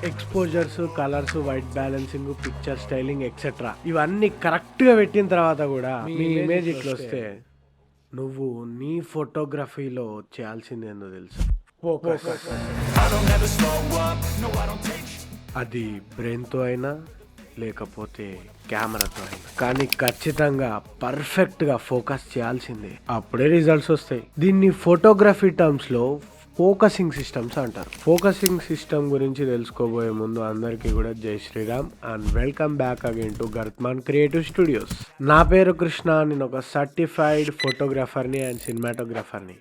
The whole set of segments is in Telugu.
Exposures, colours, white balancing, picture styling etcetera ఇవన్నీ కరెక్ట్ గా పెట్టిన తర్వాత కూడా మీ ఇమేజ్ ఇట్లా వస్తే నువ్వు నీ ఫోటోగ్రఫీలో చేయాల్సింది ఏందో తెలుసు, అది బ్రెయిన్తో అయినా లేకపోతే కెమెరాతో అయినా, కానీ ఖచ్చితంగా పర్ఫెక్ట్గా ఫోకస్ చేయాల్సిందే, అప్పుడే రిజల్ట్స్ వస్తాయి. దీన్ని ఫోటోగ్రఫీ టర్మ్స్లో ఫోకసింగ్ సిస్టమ్స్ అంటారు. ఫోకసింగ్ సిస్టమ్ గురించి తెలుసుకోబోయే ముందు అందరికీ కూడా Jai Shriram and welcome back again to Garutman creative studios. నా పేరు కృష్ణ, నేను ఒక సర్టిఫైడ్ ఫోటోగ్రాఫర్ని అండ్ సినిమాటోగ్రాఫర్ని.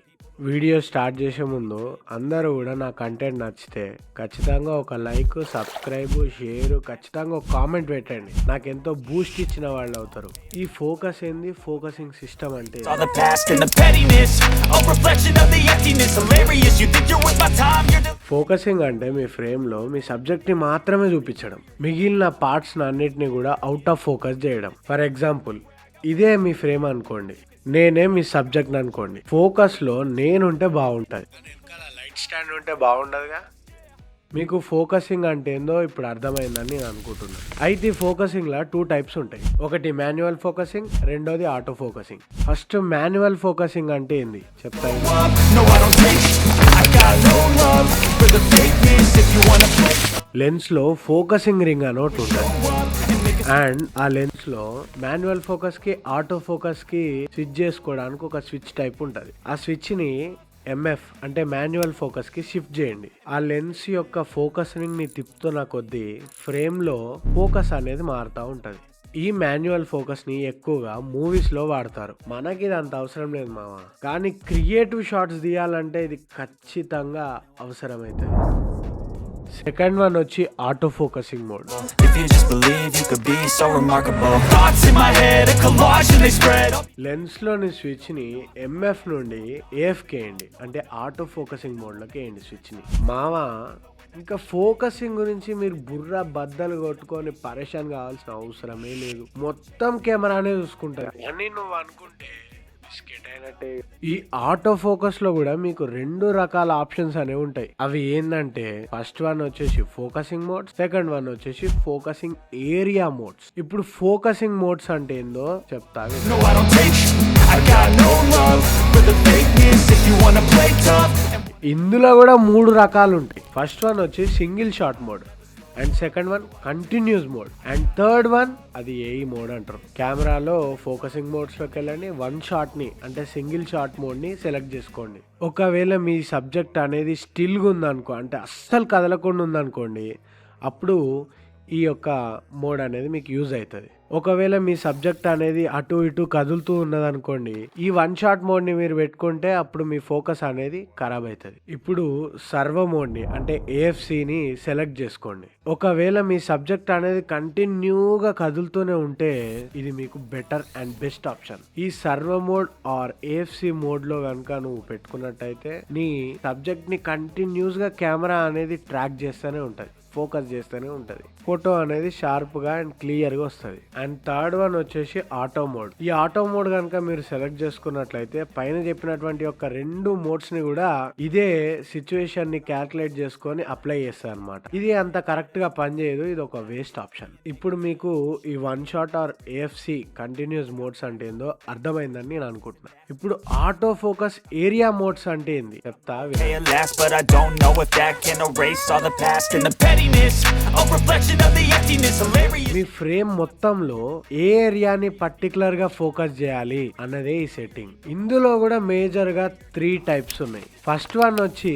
వీడియో స్టార్ట్ చేసే ముందు అందరూ కూడా నా కంటెంట్ నచ్చితే ఖచ్చితంగా ఒక లైక్, సబ్స్క్రైబ్, షేర్, ఖచ్చితంగా ఒక కామెంట్ పెట్టండి. నాకు ఎంతో బూస్ట్ ఇచ్చిన వాళ్ళు అవుతారు. ఈ ఫోకస్ ఏంది, ఫోకసింగ్ సిస్టమ్ అంటే ఫోకసింగ్ అంటే మీ ఫ్రేమ్లో మీ సబ్జెక్ట్ని మాత్రమే చూపించడం, మిగిలిన పార్ట్స్ అన్నిటిని కూడా అవుట్ ఆఫ్ ఫోకస్ చేయడం. ఫర్ ఎగ్జాంపుల్, ఇదే మీ ఫ్రేమ్ అనుకోండి, నేనే మీ సబ్జెక్ట్ అనుకోండి. ఫోకస్లో నేనుంటే బాగుంటుంది, లైట్ స్టాండ్ ఉంటే బాగుండదుగా. మీకు ఫోకసింగ్ అంటే ఏందో ఇప్పుడు అర్థమైందని నేను అనుకుంటున్నాను. అయితే ఈ ఫోకసింగ్లో 2 టైప్స్ ఉంటాయి. ఒకటి మాన్యువల్ ఫోకసింగ్, రెండోది auto focusing. First manual focusing అంటే ఏంది చెప్తాను. లెన్స్లో ఫోకసింగ్ రింగ్ అని ఒకటి ఉంటుంది అండ్ ఆ లెన్స్ లో మాన్యువల్ ఫోకస్ కి ఆటో ఫోకస్ కి స్విచ్ చేసుకోవడానికి ఒక స్విచ్ టైప్ ఉంటుంది. ఆ స్విచ్ ని ఎంఎఫ్ అంటే మాన్యువల్ ఫోకస్ కి షిఫ్ట్ చేయండి. ఆ లెన్స్ యొక్క ఫోకసింగ్ ని తిప్పుతున్న కొద్దీ ఫ్రేమ్ లో ఫోకస్ అనేది మారుతూ ఉంటది. ఈ మాన్యువల్ ఫోకస్ ని ఎక్కువగా మూవీస్ లో వాడతారు. మనకి ఇది అంత అవసరం లేదు మావా, కానీ క్రియేటివ్ షాట్స్ తీయాలంటే ఇది ఖచ్చితంగా అవసరమైతుంది. సెకండ్ వన్ వచ్చి ఆటో ఫోకసింగ్ మోడ్. లెన్స్ లోని స్విచ్ ని ఎంఎఫ్ నుండి ఏఎఫ్ కేయండి, అంటే ఆటో ఫోకసింగ్ మోడ్ లోకి వేయండి స్విచ్ ని. మావా, ఇంకా ఫోకసింగ్ గురించి మీరు బుర్ర బద్దలు కొట్టుకొని పరేషాన్ కావాల్సిన అవసరమే లేదు. మొత్తం కెమెరానే చూసుకుంటారు అని నువ్వు అనుకుంటే ఈ ఆటో ఫోకస్ లో కూడా మీకు 2 రకాల ఆప్షన్స్ అనేవి ఉంటాయి. అవి ఏంటంటే ఫస్ట్ వన్ వచ్చేసి ఫోకసింగ్ మోడ్స్, సెకండ్ వన్ వచ్చేసి ఫోకసింగ్ ఏరియా మోడ్స్. ఇప్పుడు ఫోకసింగ్ మోడ్స్ అంటే ఏందో చెప్తా. ఇందులో కూడా 3 రకాలు ఉంటాయి. ఫస్ట్ వన్ వచ్చి single shot mode, and second one continuous mode, and third one అది ఏఈ మోడ్ అంటారు. కెమెరాలో ఫోకసింగ్ మోడ్స్ లోకి వెళ్ళండి, 1 షాట్ ని అంటే సింగిల్ షాట్ మోడ్ ని సెలెక్ట్ చేసుకోండి. ఒకవేళ మీ సబ్జెక్ట్ అనేది స్టిల్గా ఉందనుకో, అంటే అస్సలు కదలకుండా ఉందనుకోండి, అప్పుడు ఈ యొక్క మోడ్ అనేది మీకు యూజ్ అవుతుంది. ఒకవేళ మీ సబ్జెక్ట్ అనేది అటు ఇటు కదులుతూ ఉన్నదనుకోండి, ఈ 1 షాట్ మోడ్ ని మీరు పెట్టుకుంటే అప్పుడు మీ ఫోకస్ అనేది ఖరాబ్ అవుతుంది. ఇప్పుడు సర్వో మోడ్ ని అంటే ఏఎఫ్సి ని సెలెక్ట్ చేసుకోండి. ఒకవేళ మీ సబ్జెక్ట్ అనేది కంటిన్యూగా కదులుతూనే ఉంటే ఇది మీకు బెటర్ అండ్ బెస్ట్ ఆప్షన్. ఈ servo mode or AFC mode లో కనుక నువ్వు పెట్టుకున్నట్టయితే నీ సబ్జెక్ట్ ని కంటిన్యూస్ గా కెమెరా అనేది ట్రాక్ చేస్తూనే ఉంటది, ఫోకస్ చేస్తూనే ఉంటది. ఫోటో అనేది షార్ప్ గా అండ్ క్లియర్ గా వస్తుంది. అండ్ థర్డ్ వన్ వచ్చేసి ఆటో మోడ్. ఈ ఆటో మోడ్ కనుక మీరు సెలెక్ట్ చేసుకున్నట్లయితే పైన చెప్పినటువంటి యొక్క 2 మోడ్స్ ని కూడా ఇదే సిచ్యువేషన్ ని క్యాల్కులేట్ చేసుకొని అప్లై చేస్తారు అనమాట. ఇది అంత కరెక్ట్ గా పనిచేయదు, ఇది ఒక వేస్ట్ ఆప్షన్. ఇప్పుడు మీకు ఈ 1 shot are AFC continuous modes అంటే ఏందో అర్థమైందని నేను అనుకుంటున్నా. ఇప్పుడు ఆటో ఫోకస్ ఏరియా మోడ్స్ అంటే ఏంది చెప్తా. మీ ఫ్రేమ్ మొత్తంలో ఏ ఏరియాని పర్టికులర్ గా ఫోకస్ చేయాలి అన్నదే ఈ సెట్టింగ్. ఇందులో కూడా మేజర్ గా 3 టైప్స్ ఉన్నాయి. ఫస్ట్ వన్ వచ్చి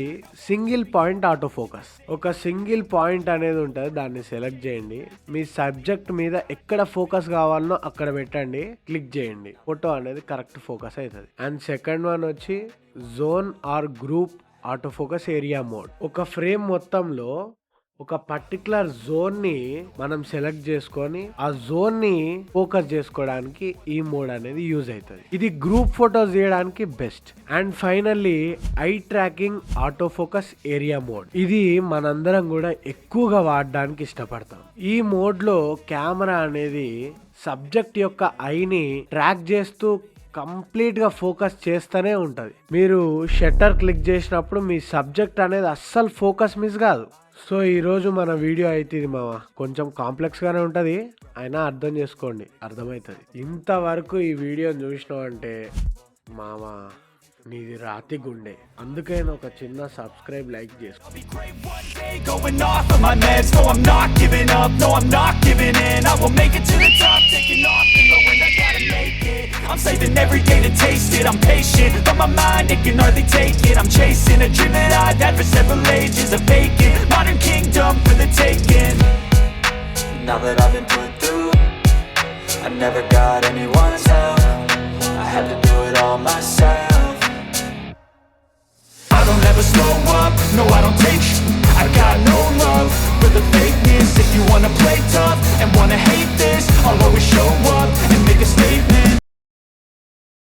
సింగిల్ పాయింట్ ఆటో ఫోకస్. ఒక సింగిల్ పాయింట్ అనేది ఉంటుంది, దాన్ని సెలెక్ట్ చేయండి. మీ సబ్జెక్ట్ మీద ఎక్కడ ఫోకస్ కావాలనో అక్కడ పెట్టండి, క్లిక్ చేయండి, ఫోటో అనేది కరెక్ట్ ఫోకస్ అవుతుంది. అండ్ సెకండ్ వన్ వచ్చి zone or group auto focus area mode. ఒక ఫ్రేమ్ మొత్తంలో ఒక పర్టికులర్ జోన్ ని మనం సెలెక్ట్ చేసుకొని ఆ జోన్ ని ఫోకస్ చేసుకోవడానికి ఈ మోడ్ అనేది యూజ్ అవుతుంది. ఇది గ్రూప్ ఫోటోస్ తీయడానికి best. And finally I tracking auto focus area mode. ఇది మనందరం కూడా ఎక్కువగా వాడడానికి ఇష్టపడతాం. ఈ మోడ్ లో కెమెరా అనేది సబ్జెక్ట్ యొక్క ఐని ట్రాక్ చేస్తూ కంప్లీట్ గా ఫోకస్ చేస్తూనే ఉంటది. మీరు షట్టర్ క్లిక్ చేసినప్పుడు మీ సబ్జెక్ట్ అనేది అస్సలు ఫోకస్ మిస్ కాదు, సో ఈరోజు మన వీడియో అయితే ఇది మామ కొంచెం కాంప్లెక్స్గానే ఉంటుంది, అయినా అర్థం చేసుకోండి, అర్థమవుతుంది. ఇంతవరకు ఈ వీడియో చూసినావంటే మామ నీది రాతి గుండె. అందుకైనా ఒక చిన్న సబ్స్క్రైబ్ లైక్ చేసుకో. Going off of my meds, no I'm not giving up, no I'm not giving in. I will make it to the top, taking off and low and I gotta make it. I'm saving every day to taste it, I'm patient, but my mind it can hardly take it. I'm chasing a dream that I've had for several ages, a vacant modern kingdom for the taking. Now that I've been put through, I never got anyone's help. I had to